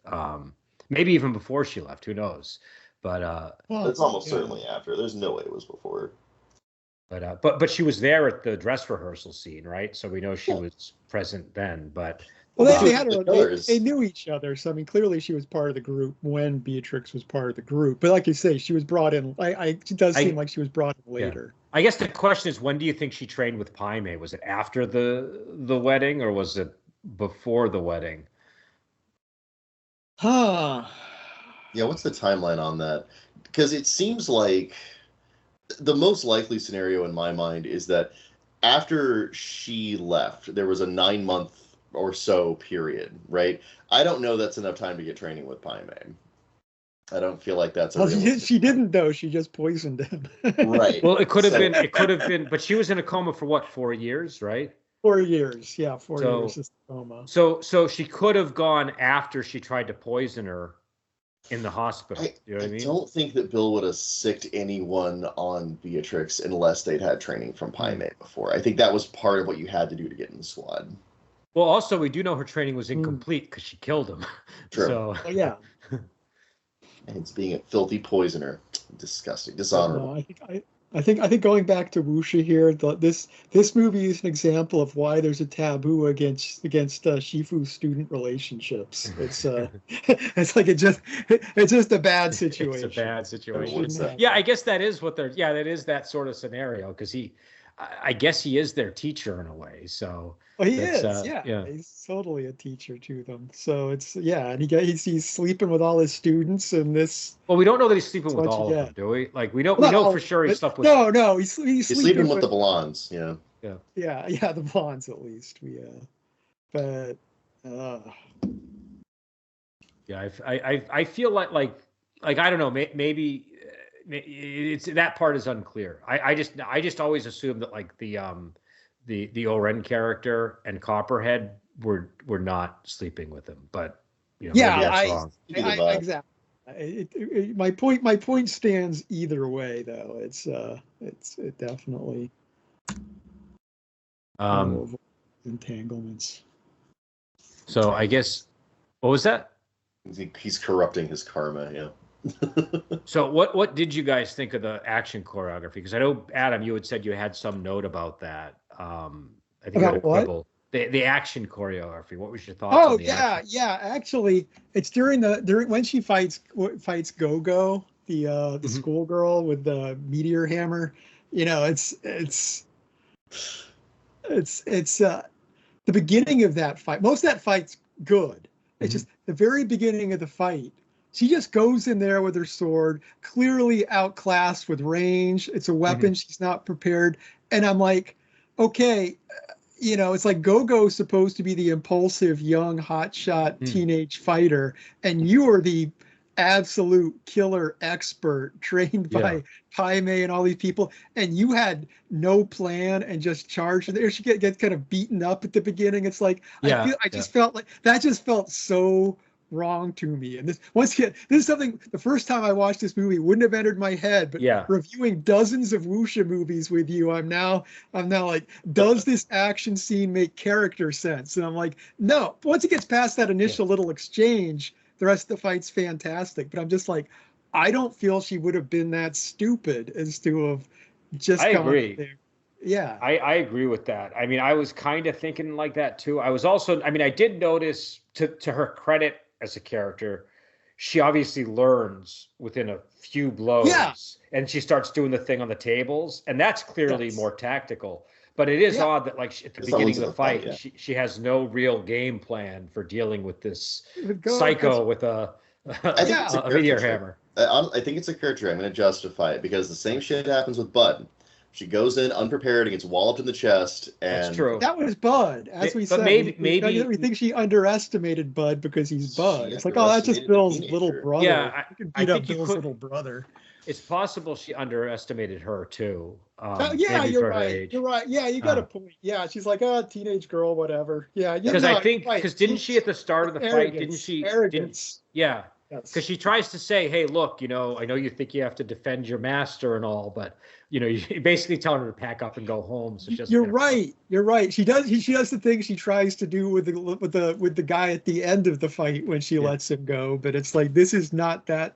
maybe even before she left, who knows? But it's almost certainly after. There's no way it was before. But she was there at the dress rehearsal scene, right? So we know she was present then. But they knew each other, so I mean, clearly she was part of the group when Beatrix was part of the group. But like you say, she was brought in. It does seem like she was brought in later. I guess the question is, when do you think she trained with Paime? Was it after the wedding, or was it before the wedding? Yeah, what's the timeline on that? Because it seems like the most likely scenario in my mind is that after she left, there was a 9-month or so period, right? I don't know that's enough time to get training with Paime. I don't feel like that's she didn't, though. She just poisoned him. Right. Well, it could have been, but she was in a coma for what, 4 years, right? 4 years, yeah, 4 years is coma. So she could have gone after she tried to poison her in the hospital. You know what I mean? I don't think that Bill would have sicked anyone on Beatrix unless they'd had training from Paime before. I think that was part of what you had to do to get in the squad. Well, also, we do know her training was incomplete because she killed him. True. So yeah. And it's being a filthy poisoner. Disgusting. Dishonorable. No, I think going back to wuxia here, this movie is an example of why there's a taboo against shifu student relationships. It's it's like it's just a bad situation. It's a bad situation. Yeah, I guess that is what they're. Yeah, that is that sort of scenario because I guess he is their teacher in a way. So well, he is. Yeah, he's totally a teacher to them. So it's and he's sleeping with all his students and this. Well, we don't know that he's sleeping with all of them, do we? Like we know for sure he's slept with. No, he's sleeping with the blondes. Yeah. Yeah, the blondes at least. But. Yeah, I feel like I don't know, maybe it's that part is unclear. I just always assumed that like the Oren character and Copperhead were not sleeping with him, but maybe that's wrong. Exactly. My point stands either way though. It definitely entanglements. So I guess what was that? He's corrupting his karma, yeah. So what did you guys think of the action choreography? Because I know, Adam, you had said you had some note about that. I think about what? The action choreography. What was your thoughts on the action? Yeah. Actually, it's during when she fights Go-Go, the schoolgirl with the meteor hammer. It's the beginning of that fight. Most of that fight's good. It's just the very beginning of the fight. She just goes in there with her sword, clearly outclassed with range. It's a weapon. She's not prepared. And I'm like, okay, it's like Go-Go's supposed to be the impulsive, young, hotshot teenage fighter. And you are the absolute killer expert trained by Jaime and all these people. And you had no plan and just charged there. She gets kind of beaten up at the beginning. It's like, I just felt like that just felt so wrong to me. And this is something, the first time I watched this movie wouldn't have entered my head, but reviewing dozens of wuxia movies with you, I'm now like, does this action scene make character sense? And I'm like, no. Once it gets past that initial little exchange, the rest of the fight's fantastic. But I'm just like, I don't feel she would have been that stupid as to have just I agree. There. Yeah. I agree with that. I mean, I was kind of thinking like that too. I was also, I did notice to her credit as a character, she obviously learns within a few blows and she starts doing the thing on the tables. And that's clearly more tactical. But it is odd that, like, at the beginning of the fight, she has no real game plan for dealing with this psycho with a meteor hammer. I think it's a character. I'm going to justify it because the same shit happens with Bud. She goes in unprepared and gets walloped in the chest. And that's true. That was Bud, as we said. Maybe we think she underestimated Bud because he's Bud. It's like, oh, that's just Bill's little brother. Yeah, I think Bill's little brother. It's possible she underestimated her too. You're right. You're right. Yeah, you got a point. Yeah, she's like, oh, teenage girl, whatever. Yeah, because didn't she at the start of the fight? Didn't she? Arrogance. Because she tries to say, hey, look, I know you think you have to defend your master and all, but you're basically telling her to pack up and go home. So you're right. You're right. She does the thing she tries to do with the guy at the end of the fight when she lets him go. But it's like, this is not that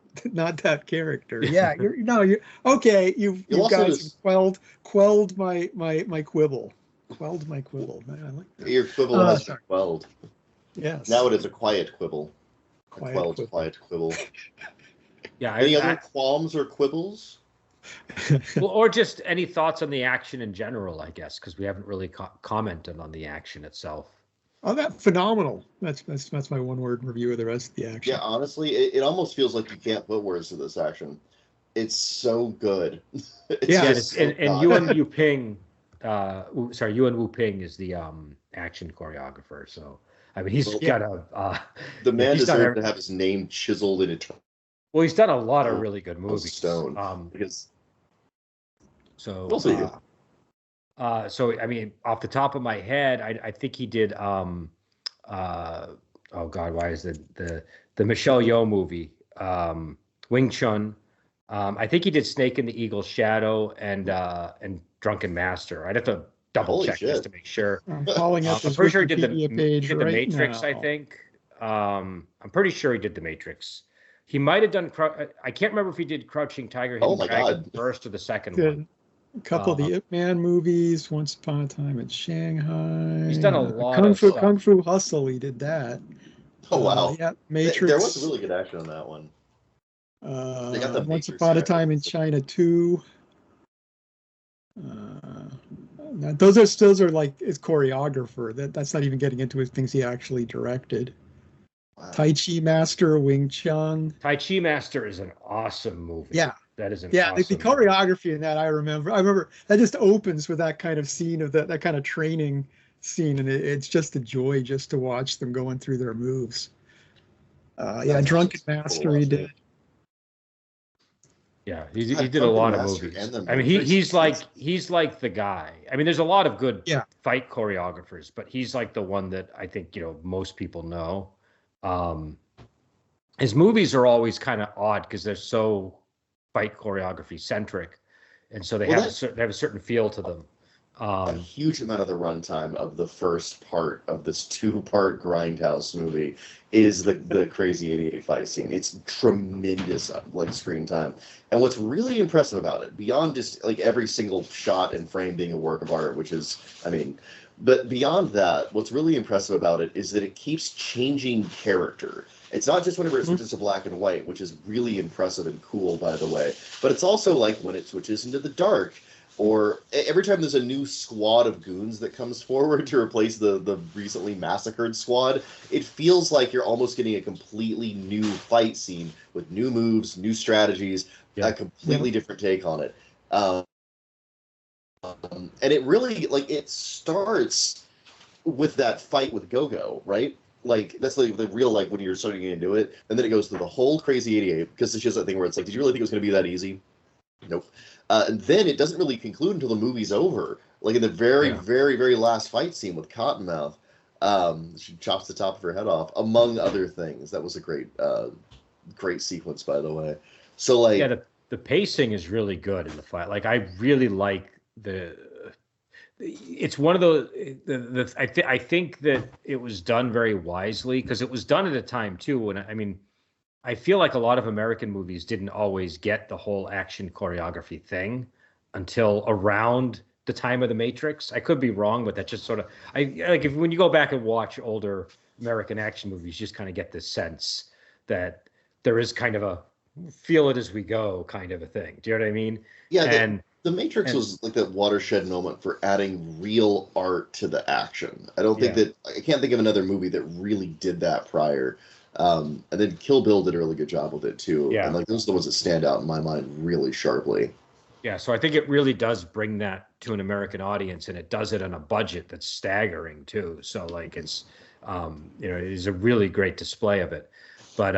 character. Yeah, you're okay. You guys quelled my quibble. Quelled my quibble. Man, I like that. Your quibble has been quelled. Yes. Now it is a quiet quibble. Quiet quibble. Yeah. Any other qualms or quibbles? Well, or just any thoughts on the action in general, I guess, because we haven't really commented on the action itself. Oh, that's phenomenal. That's my one-word review of the rest of the action. Yeah, honestly, it almost feels like you can't put words to this action. It's so good. And Yuan Wu Ping, Yuan Wu Ping is the action choreographer. So he's got the man deserves to have his name chiseled in it. Well, he's done a lot of really good movies. Stone. Off the top of my head, I think he did. Oh God, why is the Michelle Yeoh movie, Wing Chun? I think he did Snake in the Eagle's Shadow and Drunken Master. I'd have to double check just to make sure. I'm pretty sure he did the page Matrix. now. I think. I'm pretty sure he did the Matrix. He might have done. I can't remember if he did Crouching Tiger, Hidden Dragon first or the second one. A couple of the Ip Man movies, Once Upon a Time in Shanghai. He's done a lot of stuff. Kung Fu Hustle, he did that. Oh, wow. Yeah, Matrix. There was really good action on that one. They got the Once Upon a Time in China 2. Those are like his choreographer. That's not even getting into his things he actually directed. Wow. Tai Chi Master, Wing Chun. Tai Chi Master is an awesome movie. Yeah. That is an awesome the choreography movie. In that I remember that just opens with that kind of scene of that kind of training scene, and it's just a joy just to watch them going through their moves. Drunken Master he did. Yeah, he did a lot of movies. I mean, he's like the guy. I mean, there's a lot of good fight choreographers, but he's like the one that I think most people know. His movies are always kind of odd because they're so fight choreography centric, and so they have a certain feel to them. A huge amount of the runtime of the first part of this 2-part Grindhouse movie is the Crazy 88 fight scene. It's tremendous, screen time. And what's really impressive about it, beyond just every single shot and frame being a work of art, which is, but beyond that, what's really impressive about it is that it keeps changing character. It's not just whenever it switches to black and white, which is really impressive and cool, by the way, but it's also when it switches into the dark, or every time there's a new squad of goons that comes forward to replace the recently massacred squad, it feels like you're almost getting a completely new fight scene with new moves, new strategies, a completely different take on it. And it really, it starts with that fight with Go-Go, right? That's the real, when you're starting to do it. And then it goes through the whole Crazy 88, because it's just that thing where it's did you really think it was going to be that easy? Nope. And then it doesn't really conclude until the movie's over. In the very, very, very last fight scene with Cottonmouth, she chops the top of her head off, among other things. That was a great sequence, by the way. So, the pacing is really good in the fight. I really like it's one of those. I think that it was done very wisely because it was done at a time too when I feel like a lot of American movies didn't always get the whole action choreography thing until around the time of The Matrix. I could be wrong, but that just sort of when you go back and watch older American action movies, you just kind of get this sense that there is kind of a feel it as we go kind of a thing. Do you know what I mean? Yeah. The Matrix was that watershed moment for adding real art to the action. I can't think of another movie that really did that prior. And then Kill Bill did a really good job with it too. Yeah. And those are the ones that stand out in my mind really sharply. Yeah, so I think it really does bring that to an American audience, and it does it on a budget that's staggering too. So it's it is a really great display of it. But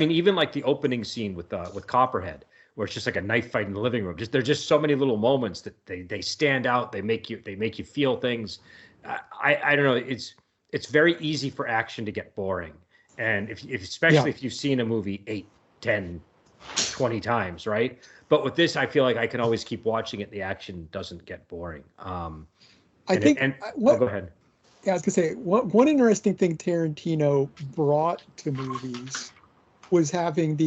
even the opening scene with Copperhead, where it's just a knife fight in the living room. There's just so many little moments that they stand out. They make you feel things. I don't know. It's very easy for action to get boring. And especially if you've seen a movie 8, 10, 20 times, right? But with this, I feel like I can always keep watching it. The action doesn't get boring. Go ahead. Yeah, I was gonna say one interesting thing Tarantino brought to movies was having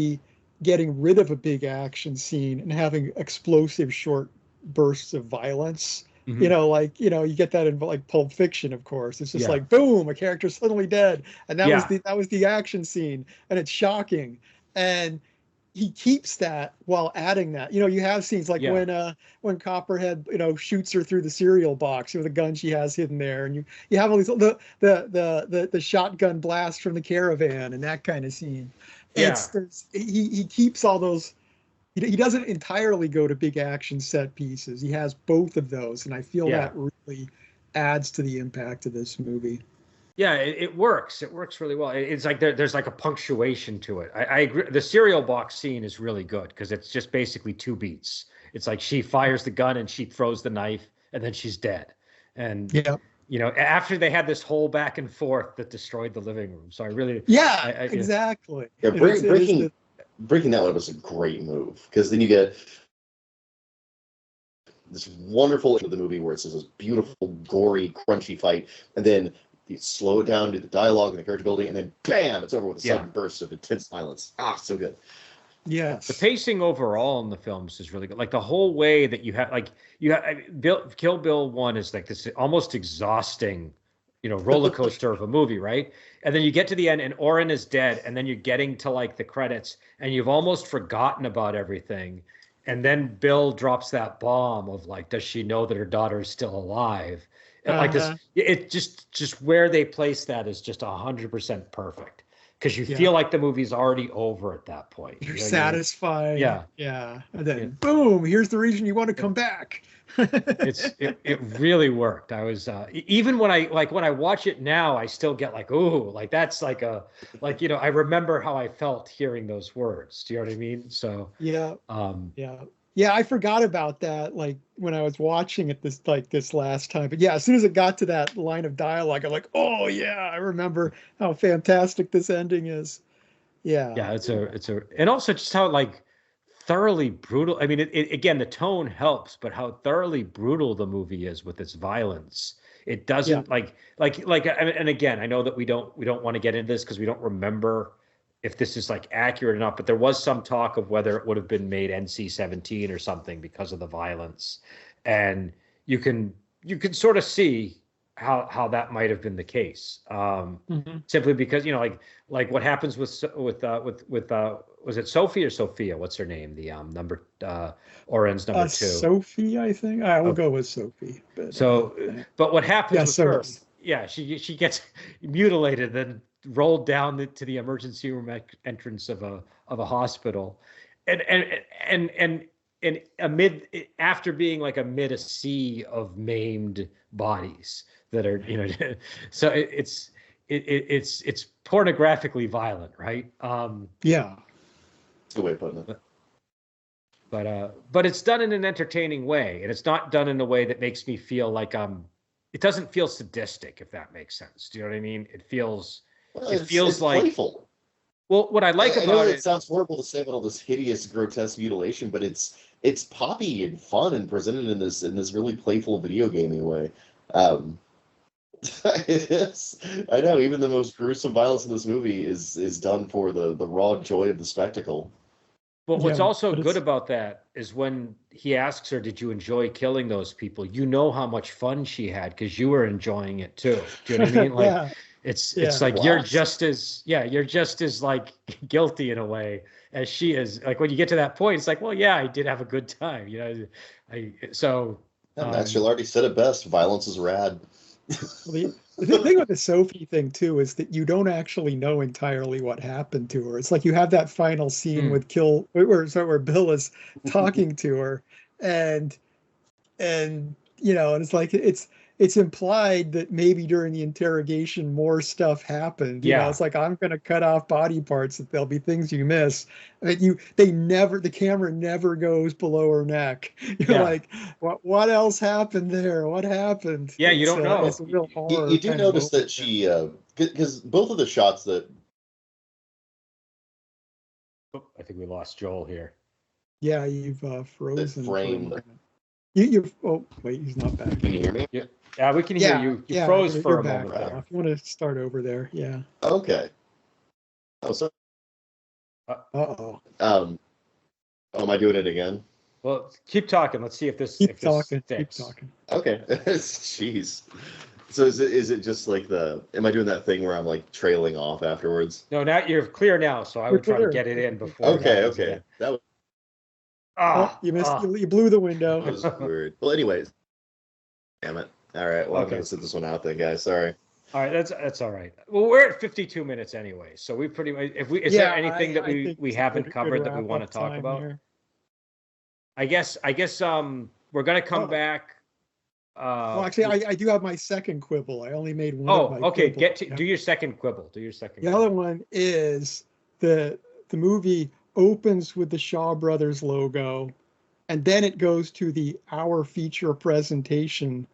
getting rid of a big action scene and having explosive short bursts of violence. Mm-hmm. You get that in Pulp Fiction, of course. It's just boom, a character's suddenly dead, and that was the action scene, and it's shocking. And he keeps that while adding that. You have scenes when Copperhead, shoots her through the cereal box with a gun she has hidden there, and you have all these the shotgun blast from the caravan and that kind of scene. Yeah. He keeps all those. He doesn't entirely go to big action set pieces. He has both of those, and I feel that really adds to the impact of this movie. Yeah, it works. It works really well. It's there's a punctuation to it. I agree. The cereal box scene is really good because it's just basically 2 beats. It's she fires the gun and she throws the knife and then she's dead. And after they had this whole back and forth that destroyed the living room. So I really exactly. Yeah, breaking that one was a great move because then you get this wonderful end of the movie where it's this beautiful, gory, crunchy fight, and then You slow it down, do the dialogue and the character building, and then bam, it's over with a Yeah. sudden burst of intense violence. So good. Yes. The pacing overall in the films is really good. Like the whole way that you have, Kill Bill 1 is like this almost exhausting, roller coaster of a movie, right? And then you get to the end and Oren is dead, and then you're getting to like the credits and you've almost forgotten about everything. And then Bill drops that bomb of like, does she know that her daughter is still alive? And like this, it just where they place that is just 100% perfect. Because you feel like the movie's already over at that point. You're satisfied. Yeah. Yeah. And then boom, here's the reason you want to come back. It really worked. I was even when I watch it now, I still get like, ooh, like that's like I remember how I felt hearing those words. Do you know what I mean? So yeah. Yeah, I forgot about that, like when I was watching it this last time. But yeah, as soon as it got to that line of dialogue, I'm like, oh yeah, I remember how fantastic this ending is. Yeah. Yeah, it's and also just how like thoroughly brutal. I mean, it again, the tone helps, but how thoroughly brutal the movie is with its violence. It doesn't and again, I know that we don't want to get into this because we don't remember if this is like accurate or not, but there was some talk of whether it would have been made NC-17 or something because of the violence. And you can sort of see how that might have been the case. Simply because, like what happens with was it Sophie or Sophia? What's her name? The number Oren's number 2. Sophie, I think. I will go with Sophie. But what happens with her? Sophie. Yeah, she gets mutilated, then rolled down to the emergency room entrance of a hospital, and after being like amid a sea of maimed bodies that are so it's pornographically violent, right? Yeah, that's the way of putting it. But it's done in an entertaining way, and it's not done in a way that makes me feel like it doesn't feel sadistic, if that makes sense. Do you know what I mean? It feels It's like playful. Well, what I like I about know it it sounds horrible to say about all this hideous, grotesque mutilation, but it's poppy and fun and presented in this really playful video gaming way. It is. I know. Even the most gruesome violence in this movie is done for the raw joy of the spectacle. But what's also good about that is when he asks her, "Did you enjoy killing those people?" You know how much fun she had because you were enjoying it too. Do you know what I mean? Like it's like you're just as like guilty in a way as she is. Like when you get to that point, it's like, well, yeah, I did have a good time. Max already said it best. Violence is rad. Well, the thing with the Sophie thing too is that you don't actually know entirely what happened to her. It's like you have that final scene with where Bill is talking to her, and it's like it's implied that maybe during the interrogation more stuff happened. It's like, I'm going to cut off body parts that there'll be things you miss. I mean, the camera never goes below her neck. You're like, what else happened there? What happened? Yeah, you don't know. It's a real horror. You do notice that she, because both of the shots that. I think we lost Joel here. Yeah, you've frozen. Frame. Oh wait, he's not back. Can you hear me? Yeah, we can hear you. You froze for a moment there. If you want to start over there, yeah. Okay. Oh, sorry. Uh-oh. Am I doing it again? Well, keep talking. Let's see if this Keep talking. Okay. Jeez. So is it just like am I doing that thing where I'm like trailing off afterwards? No, now you're clear now, so I would try to get it in before. Okay. That was. You missed. You blew the window. That was weird. Well, anyways. Damn it. All right. Well, I'm gonna sit this one out then, guys. Sorry. All right, that's all right. Well, we're at 52 minutes anyway, so we pretty much. Is there anything that we haven't covered that we want to talk about? Here. I guess we're gonna come back. Well, actually, I do have my second quibble. I only made one. Oh, okay. Do your second quibble. The other one is the movie opens with the Shaw Brothers logo, and then it goes to the Our Feature Presentation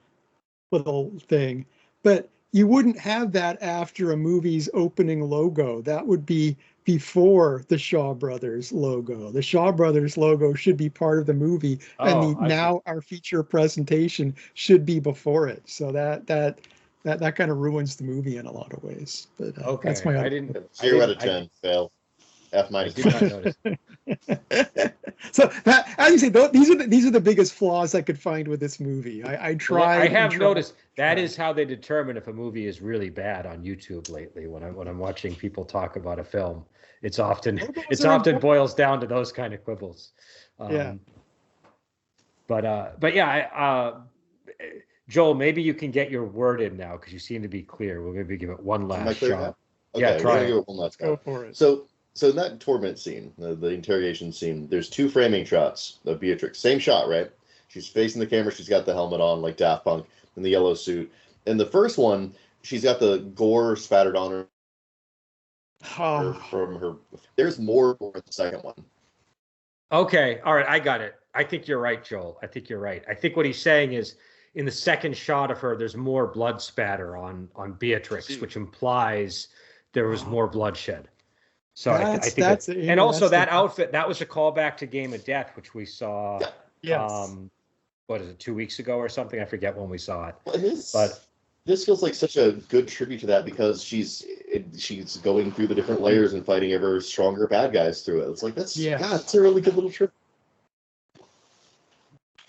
little thing. But you wouldn't have that after a movie's opening logo. That would be before the Shaw Brothers logo. The Shaw Brothers logo should be part of the movie, and Our Feature Presentation should be before it. So that that kind of ruins the movie in a lot of ways. But Okay, that's my. I didn't. 0 out of 10. Fail. F I minus. did not notice. So that, as you say, these are the biggest flaws I could find with this movie. I tried. I have noticed that is how they determine if a movie is really bad on YouTube lately. When I'm watching people talk about a film, it's often boils down to those kind of quibbles. Yeah. But yeah, Joel, maybe you can get your word in now because you seem to be clear. We'll maybe give it one last shot. Okay, Yeah, try it. Give it one last Go shot. for it. So in that torment scene, the interrogation scene, there's 2 framing shots of Beatrix. Same shot, right? She's facing the camera. She's got the helmet on, like Daft Punk, in the yellow suit. In the first one, she's got the gore spattered on her from her. There's more in the second one. Okay, all right, I got it. I think you're right, Joel. I think you're right. I think what he's saying is, in the second shot of her, there's more blood spatter on Beatrix, which implies there was more bloodshed. So I think that's and also that outfit, that was a callback to Game of Death, which we saw. Yes. What is it, 2 weeks ago or something? I forget when we saw it. Well, this feels like such a good tribute to that because she's going through the different layers and fighting ever stronger bad guys through it. It's like that's a really good little tribute.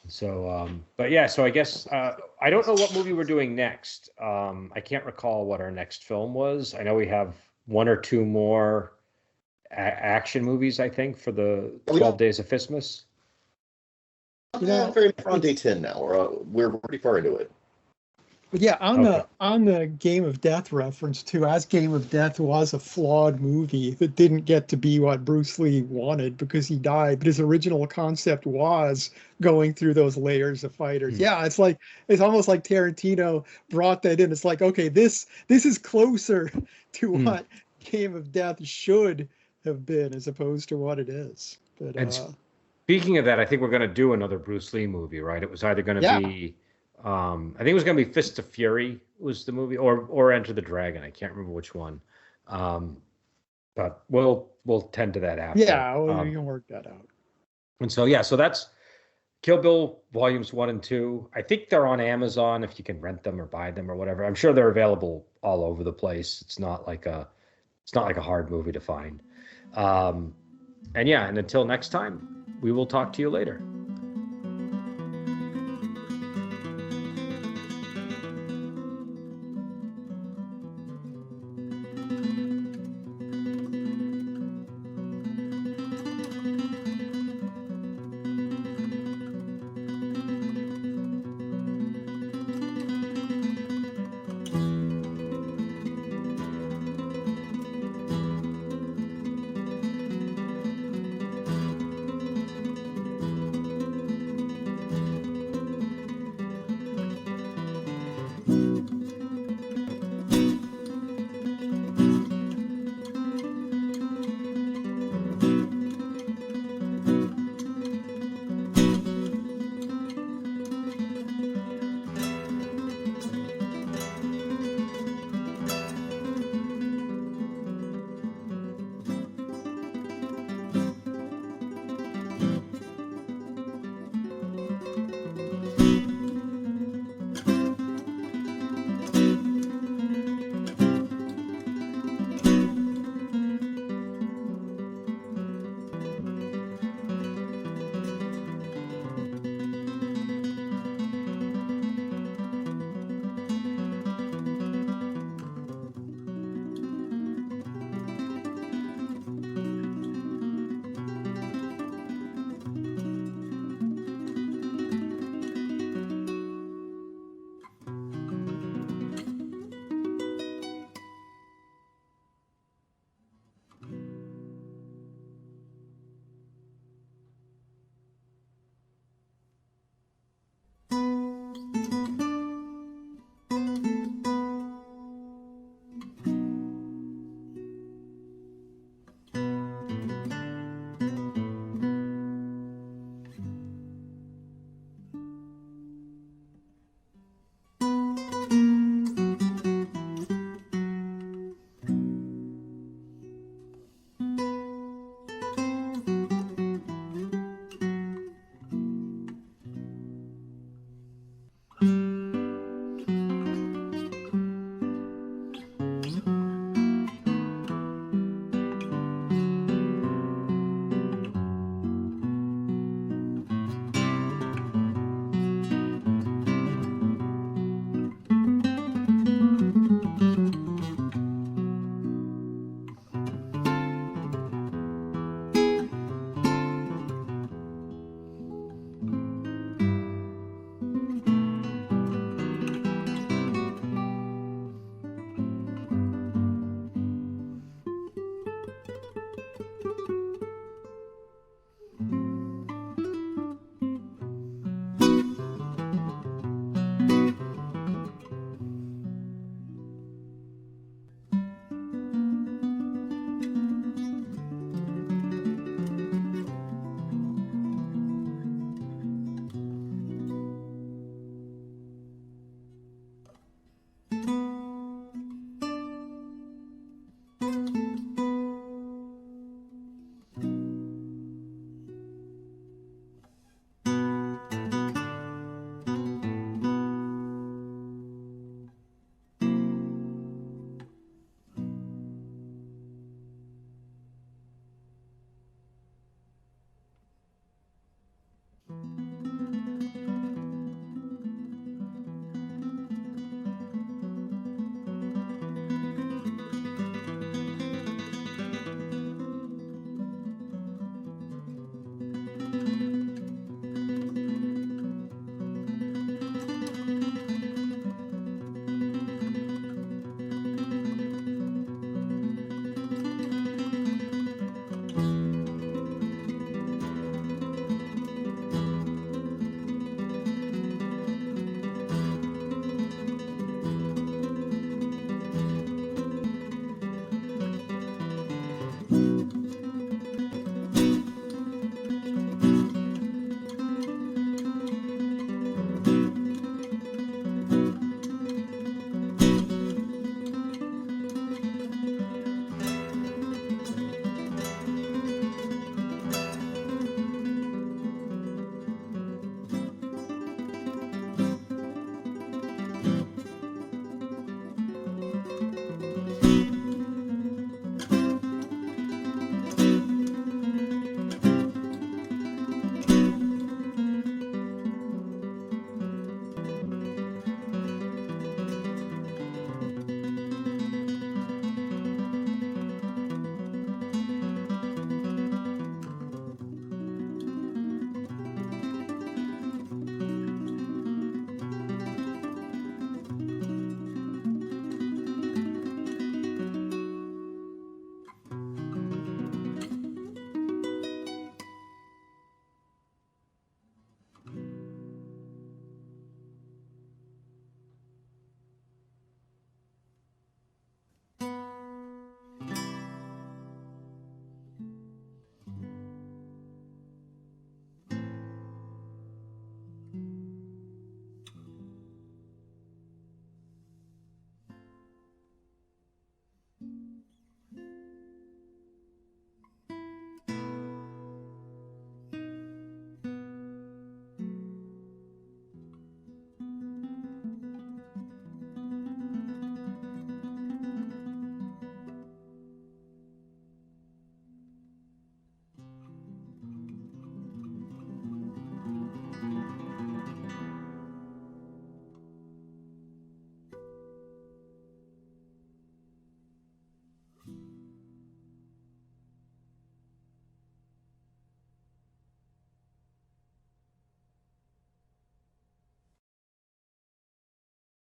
So, but yeah, so I guess I don't know what movie we're doing next. I can't recall what our next film was. I know we have 1 or 2 more action movies, I think, for the 12 Days of Fistmas. Yeah, we're on day 10 now. We're pretty far into it. But yeah, on the Game of Death reference too, as Game of Death was a flawed movie that didn't get to be what Bruce Lee wanted because he died, but his original concept was going through those layers of fighters. Yeah, it's almost like Tarantino brought that in. It's like, okay, this is closer to what Game of Death should have been as opposed to what it is. But speaking of that, I think we're going to do another Bruce Lee movie, right? It was either going to be I think it was going to be Fist of Fury was the movie, or Enter the Dragon. I can't remember which one. But we'll tend to that after. Yeah, we can work that out. And so so that's Kill Bill Volumes 1 and 2. I think they're on Amazon if you can rent them or buy them or whatever. I'm sure they're available all over the place. It's not like a hard movie to find. And until next time, we will talk to you later.